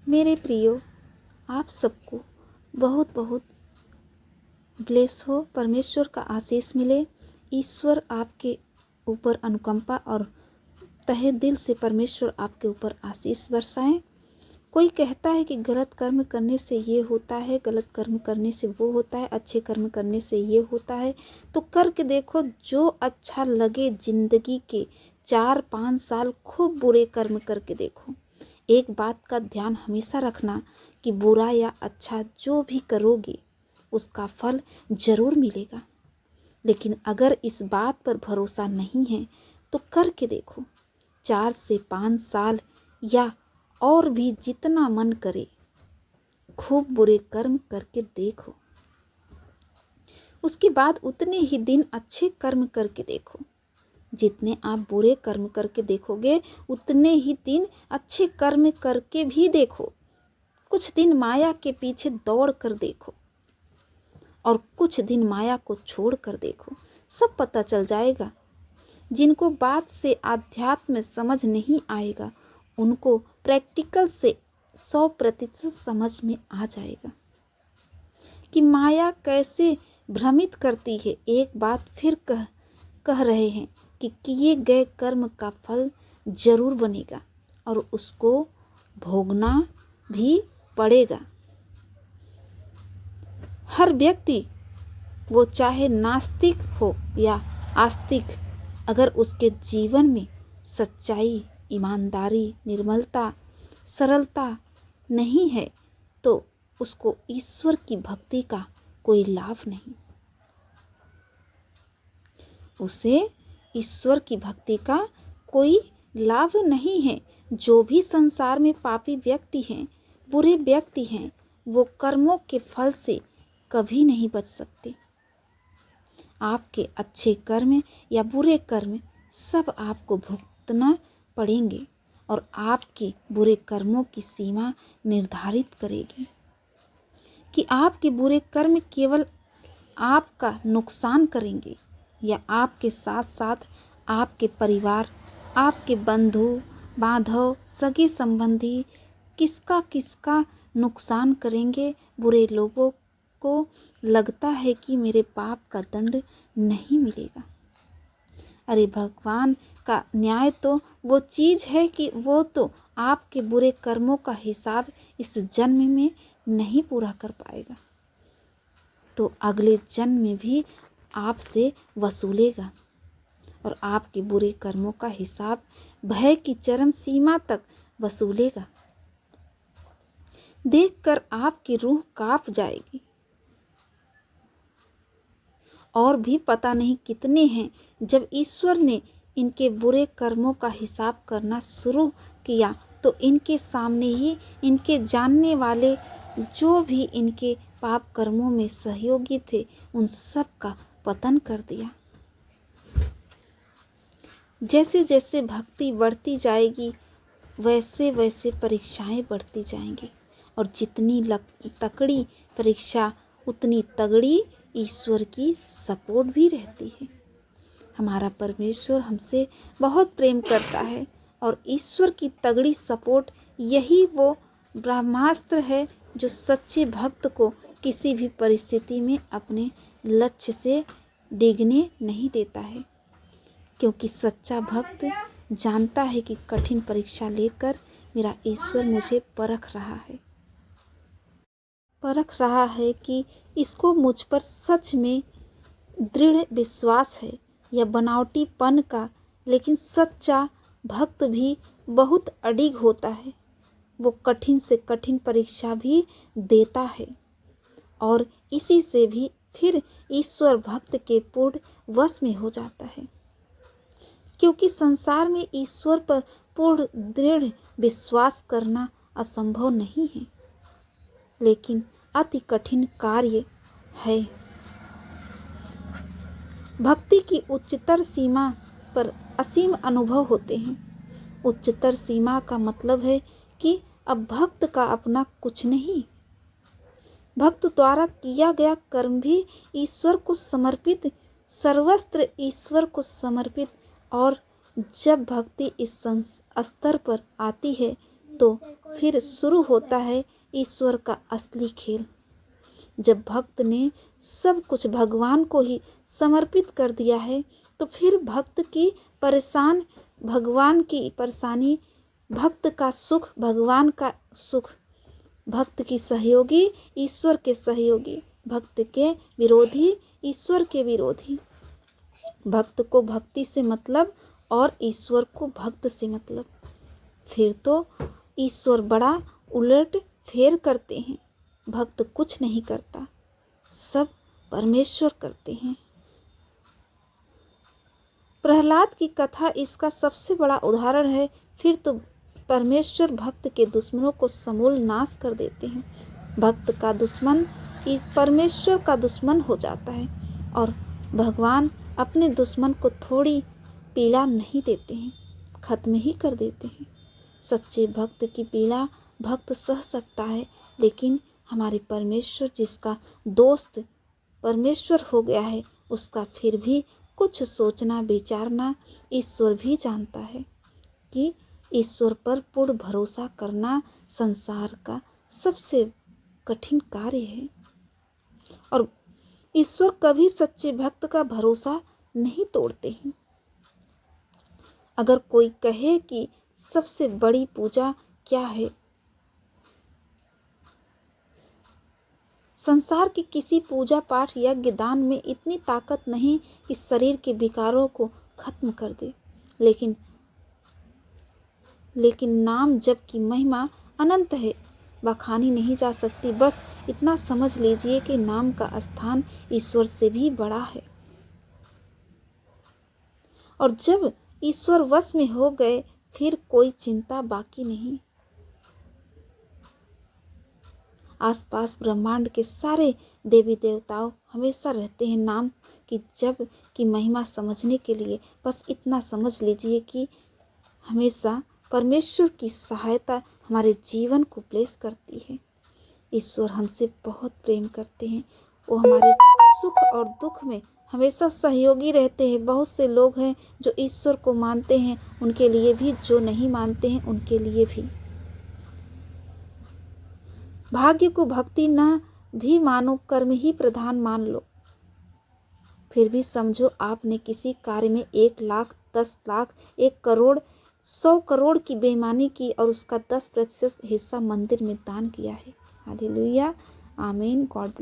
मेरे प्रियो, आप सबको बहुत बहुत ब्लेस हो, परमेश्वर का आशीष मिले। ईश्वर आपके ऊपर अनुकंपा और तहे दिल से परमेश्वर आपके ऊपर आशीष बरसाएं। कोई कहता है कि गलत कर्म करने से ये होता है, गलत कर्म करने से वो होता है, अच्छे कर्म करने से ये होता है। तो करके देखो, जो अच्छा लगे। जिंदगी के 4-5 साल खूब बुरे कर्म करके देखो। एक बात का ध्यान हमेशा रखना कि बुरा या अच्छा जो भी करोगे उसका फल जरूर मिलेगा। लेकिन अगर इस बात पर भरोसा नहीं है तो करके देखो। 4 से 5 साल या और भी जितना मन करे खूब बुरे कर्म करके देखो। उसके बाद उतने ही दिन अच्छे कर्म करके देखो। जितने आप बुरे कर्म करके देखोगे उतने ही दिन अच्छे कर्म करके भी देखो। कुछ दिन माया के पीछे दौड़ कर देखो और कुछ दिन माया को छोड़ कर देखो, सब पता चल जाएगा। जिनको बात से आध्यात्म समझ नहीं आएगा उनको प्रैक्टिकल से 100% समझ में आ जाएगा कि माया कैसे भ्रमित करती है। एक बात फिर कह रहे हैं कि किए गए कर्म का फल जरूर बनेगा और उसको भोगना भी पड़ेगा। हर व्यक्ति, वो चाहे नास्तिक हो या आस्तिक, अगर उसके जीवन में सच्चाई, ईमानदारी, निर्मलता, सरलता नहीं है तो उसको ईश्वर की भक्ति का कोई लाभ नहीं। उसे ईश्वर की भक्ति का कोई लाभ नहीं है। जो भी संसार में पापी व्यक्ति हैं, बुरे व्यक्ति हैं, वो कर्मों के फल से कभी नहीं बच सकते। आपके अच्छे कर्म या बुरे कर्म सब आपको भुगतना पड़ेंगे और आपके बुरे कर्मों की सीमा निर्धारित करेगी कि आपके बुरे कर्म केवल आपका नुकसान करेंगे या आपके साथ साथ आपके परिवार, आपके बंधु बांधव, सगे संबंधी किसका किसका नुकसान करेंगे। बुरे लोगों को लगता है कि मेरे पाप का दंड नहीं मिलेगा। अरे भगवान का न्याय तो वो चीज़ है कि वो तो आपके बुरे कर्मों का हिसाब इस जन्म में नहीं पूरा कर पाएगा, तो अगले जन्म में भी आपसे वसूलेगा और आपके बुरे कर्मों का हिसाब भय की चरम सीमा तक वसूलेगा। देखकर आपकी रूह कांप जाएगी। और भी पता नहीं कितने हैं, जब ईश्वर ने इनके बुरे कर्मों का हिसाब करना शुरू किया तो इनके सामने ही इनके जानने वाले जो भी इनके पाप कर्मों में सहयोगी थे उन सब का पतन कर दिया। जैसे जैसे भक्ति बढ़ती जाएगी वैसे वैसे परीक्षाएं बढ़ती जाएंगी और जितनी तकड़ी परीक्षा उतनी तगड़ी ईश्वर की सपोर्ट भी रहती है। हमारा परमेश्वर हमसे बहुत प्रेम करता है और ईश्वर की तगड़ी सपोर्ट यही वो ब्रह्मास्त्र है जो सच्चे भक्त को किसी भी परिस्थिति में अपने लक्ष्य से डिगने नहीं देता है, क्योंकि सच्चा भक्त जानता है कि कठिन परीक्षा लेकर मेरा ईश्वर मुझे परख रहा है कि इसको मुझ पर सच में दृढ़ विश्वास है या बनावटीपन का। लेकिन सच्चा भक्त भी बहुत अडिग होता है। वो कठिन से कठिन परीक्षा भी देता है और इसी से भी फिर ईश्वर भक्त के पूर्ण वश में हो जाता है, क्योंकि संसार में ईश्वर पर पूर्ण दृढ़ विश्वास करना असंभव नहीं है, लेकिन अति कठिन कार्य है। भक्ति की उच्चतर सीमा पर असीम अनुभव होते हैं। उच्चतर सीमा का मतलब है कि अब भक्त का अपना कुछ नहीं। भक्त द्वारा किया गया कर्म भी ईश्वर को समर्पित, सर्वस्त्र ईश्वर को समर्पित। और जब भक्ति इस स्तर पर आती है तो फिर शुरू होता है ईश्वर का असली खेल। जब भक्त ने सब कुछ भगवान को ही समर्पित कर दिया है तो फिर भक्त की भगवान की परेशानी, भक्त का सुख भगवान का सुख, भक्त की सहयोगी ईश्वर के सहयोगी, भक्त के विरोधी ईश्वर के विरोधी। भक्त को भक्ति से मतलब और ईश्वर को भक्त से मतलब। फिर तो ईश्वर बड़ा उलट फेर करते हैं, भक्त कुछ नहीं करता, सब परमेश्वर करते हैं। प्रहलाद की कथा इसका सबसे बड़ा उदाहरण है। फिर तो परमेश्वर भक्त के दुश्मनों को समूल नाश कर देते हैं। भक्त का दुश्मन इस परमेश्वर का दुश्मन हो जाता है और भगवान अपने दुश्मन को थोड़ी पीड़ा नहीं देते हैं, खत्म ही कर देते हैं। सच्चे भक्त की पीड़ा भक्त सह सकता है, लेकिन हमारे परमेश्वर जिसका दोस्त परमेश्वर हो गया है उसका फिर भी कुछ सोचना विचारना ईश्वर भी जानता है कि ईश्वर पर पूर्ण भरोसा करना संसार का सबसे कठिन कार्य है और ईश्वर कभी सच्चे भक्त का भरोसा नहीं तोड़ते हैं। अगर कोई कहे कि सबसे बड़ी पूजा क्या है, संसार की किसी पूजा पाठ यज्ञ दान में इतनी ताकत नहीं कि शरीर के विकारों को खत्म कर दे, लेकिन नाम जप की महिमा अनंत है, बखानी नहीं जा सकती। बस इतना समझ लीजिए कि नाम का स्थान ईश्वर से भी बड़ा है और जब ईश्वर वश में हो गए फिर कोई चिंता बाकी नहीं। आसपास ब्रह्मांड के सारे देवी देवताओं हमेशा रहते हैं नाम की जप की महिमा समझने के लिए। बस इतना समझ लीजिए कि हमेशा परमेश्वर की सहायता हमारे जीवन को ब्लेस करती है। ईश्वर हमसे बहुत प्रेम करते हैं, वो हमारे सुख और दुख में हमेशा सहयोगी रहते हैं। बहुत से लोग हैं जो ईश्वर को मानते हैं, उनके लिए भी, जो नहीं मानते हैं उनके लिए भी। भाग्य को भक्ति न भी मानो, कर्म ही प्रधान मान लो, फिर भी समझो आपने किसी कार्य में 1 लाख, 10 लाख, 1 करोड़, 100 करोड़ की बेईमानी की और उसका 10% हिस्सा मंदिर में दान किया है। हालेलुया, आमीन, गॉड ब्लेस।